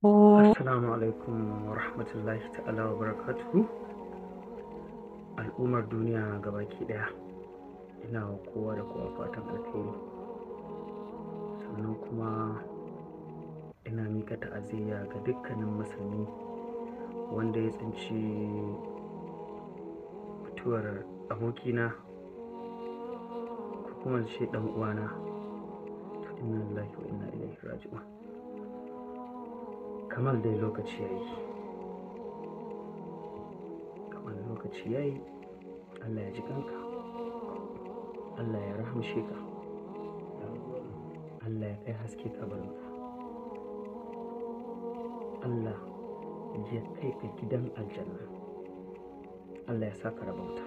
Assalamu alaikum wa rahmatullahi ta'ala wa barakatuhu. Al'ummar duniya gabaki ɗaya, ina wa kowa da kowa fatan alkhairi. Sannan kuma ina mika ta'aziyya ga dukkanin musulmi wanda ya tsinci mutuwar abokina ko kuma ce ɗan uwana. Inna lillahi wa inna ilaihi raji'un. Kamal dai lokaci yayi. Kamal lokaci yayi. Allah ya ji kanka. Allah ya rahamshe ka. Allah ya kai haske kabarinka. Allah ya kai ka gidan aljanna. Allah ya saka rabauta.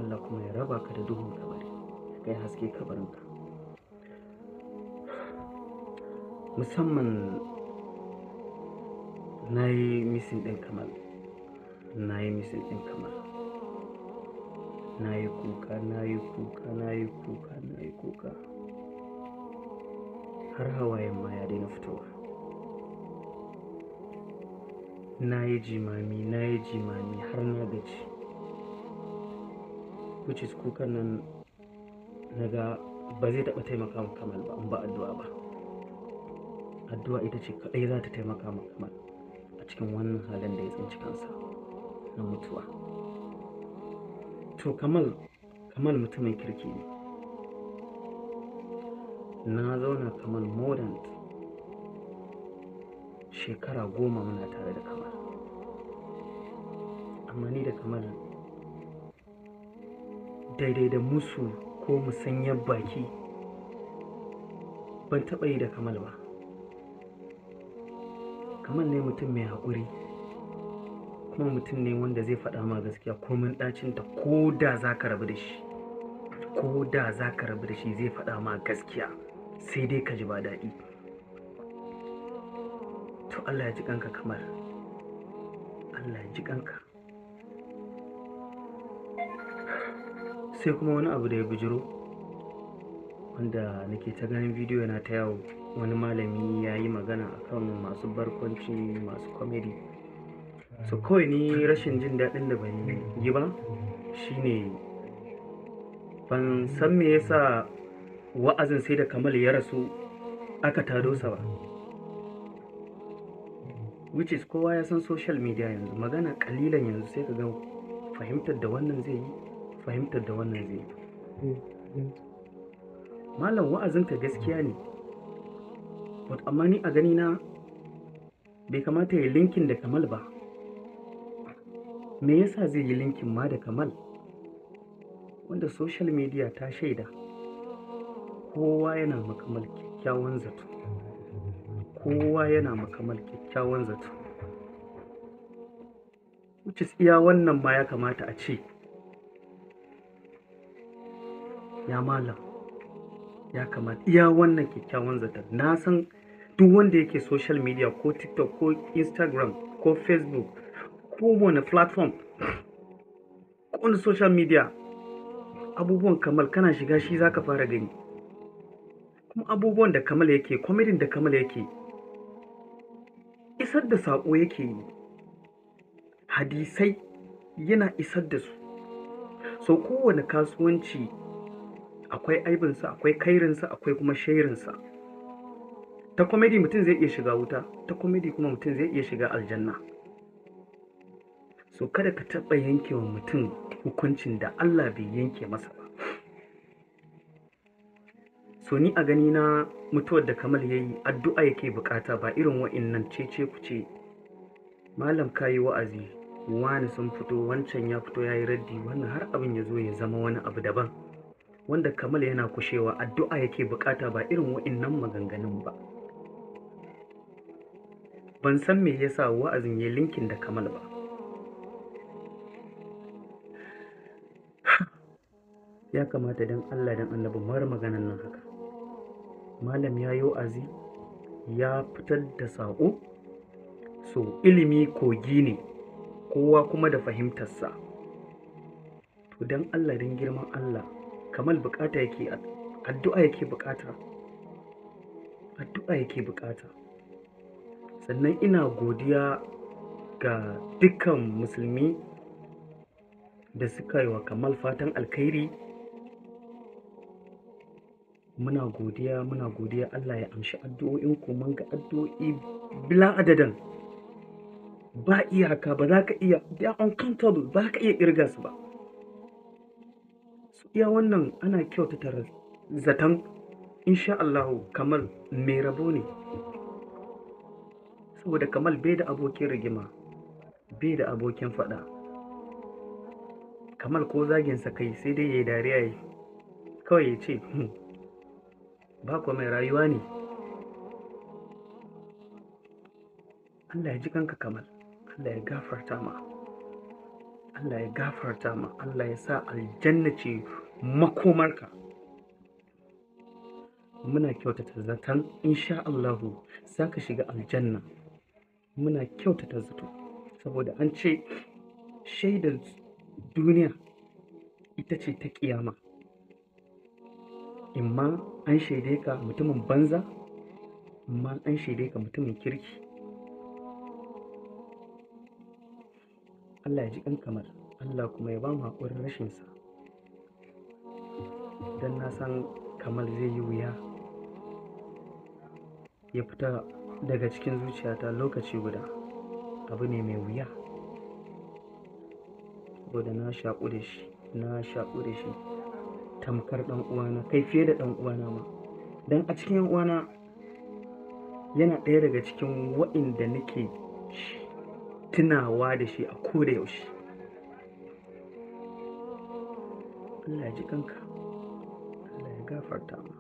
Allah kuma ya raba ka da duhun kabari. Ya kai haske kabarinka. Musamman na yi misin ɗin Kamal. Na yi misin ɗin Kamal. Na yi kuka, na yi kuka, na yi kuka, na yi kuka. Har hawayen ma ya daina fitowa. Na yi jimami, na yi jimami har na gaji. Which is kukan nan na ga ba zai taɓa taimaka ma Kamal ba in ba addu'a ba. Addu'a ita ce kaɗai za ta taimaka ma Kamal a cikin wannan halin da ya tsinci kansa na mutuwa. To Kamal mutumin kirki ne. Na zauna Kamal more than shekara 10 muna tare da Kamal. Amma ni da Kamal daidai da musu ko musanyar baki ban taɓa yi da Kamal ba. Kamal ne mutum mai haƙuri, kuma mutum ne wanda zai faɗa ma gaskiya komin ɗacinta, ko da za ka rabu da shi, ko da za ka rabu da shi zai faɗa ma gaskiya, sai dai ka ji ba daɗi. To Allah ya ji kanka Kamal. Allah ya ji kanka. Sai kuma wani abu da ya bijiro wanda nake ta ganin bidiyo yana ta yawo. Wani malami ya yi magana akan masu barkwanci, masu comedy. So kawai ni rashin jin daɗin da ban yi ba shine ban san me yasa wa'azin sai da Kamal ya rasu aka tado sa ba. Which is kowa ya san social media yanzu magana kalilan yanzu sai ka ga fahimtar da wannan zai yi, fahimtar da wannan zai yi. Malam wa'azinka gaskiya ne, but amma ni a gani na bai kamata ya linkin da Kamal ba. Me yasa zai yi linkin ma da Kamal wanda social media ta shaida kowa yana ma Kamal kyakkyawan zato, kowa yana ma Kamal kyakkyawan zato, which is iya wannan ma ya kamata a ce ya malam, ya kamata iya wannan kyakkyawan zaton. Na san duk wanda yake social media ko TikTok ko Instagram ko Facebook ko wani platform ko wani social media, abubuwan Kamal kana shiga shi zaka fara gani. Kuma abubuwan da Kamal yake, comedy da Kamal yake, isar da saƙo yake yi, hadisai yana isar da su. So kowane kasuwanci akwai aibinsa, akwai kairinsa, akwai kuma shairinsa. Ta comedy mutum zai iya shiga wuta, ta comedy kuma mutum zai iya shiga aljanna. So kada ka taɓa yanke wa mutum hukuncin da Allah bai yanke masa ba. So ni a gani na mutuwar da Kamal ya yi addu'a yake bukata, ba irin wa'innan cece ku ce malam ka yi wa'azi, wani sun fito, wancan ya fito ya yi raddi, wannan har abin ya zo ya zama wani abu daban wanda Kamal yana kushewa. Addu'a yake bukata, ba irin wa'innan maganganun ba. Ban san me yasa wa'azin ya linkin da Kamal ba. Ya kamata dan Allah dan Annabi mara maganan nan haka. Malam ya yi wa'azi, ya fitar da saƙo. So ilimi kogi ne, kowa kuma da fahimtarsa. To dan Allah, dan girman Allah, Kamal bukata yake, addu'a yake bukata, addu'a yake bukata. Sannan ina godiya ga dukkan musulmi da suka yi wa Kamal fatan alkhairi. Muna godiya Allah ya amshi addu'o'inku. Mun ga addu'o'i bila adadin, ba iyaka, ba za ka iya, they are uncountable, ba ka iya ƙirga su ba. Iya wannan ana kyautata zaton insha Allahu Kamal mai rabo ne, saboda Kamal bai da abokin rigima, bai da abokin faɗa. Kamal ko zaginsa kai sai dai ya yi dariya yi kawai ya ce ba kuwa mai rayuwa ne. Allah ya ji kanka Kamal, Allah ya gafarta ma, Allah ya gafarta ma, Allah ya sa aljanna ce makomarka. Muna kyautata zaton insha Allahu za ka shiga aljanna. Muna kyautata zato, saboda an ce shaidar duniya ita ce ta ƙiyama. Imma an shaide ka mutumin banza, imma an shaide ka mutumin kirki. Allah ya ji kan Kamal, Allah kuma ya ba mu haƙurin rashinsa. Dan na san Kamal zai yi wuya ya fita daga cikin zuciyata lokaci guda. Abu ne mai wuya, saboda na shaƙu da shi tamkar ɗan uwana, kai fiye da ɗan uwana ma. Dan a cikin ‘yan uwana yana ɗaya daga cikin waɗanda nake tunawa da shi a koda yaushe. Allah ya ji kanka, Allah ya gafarta ma.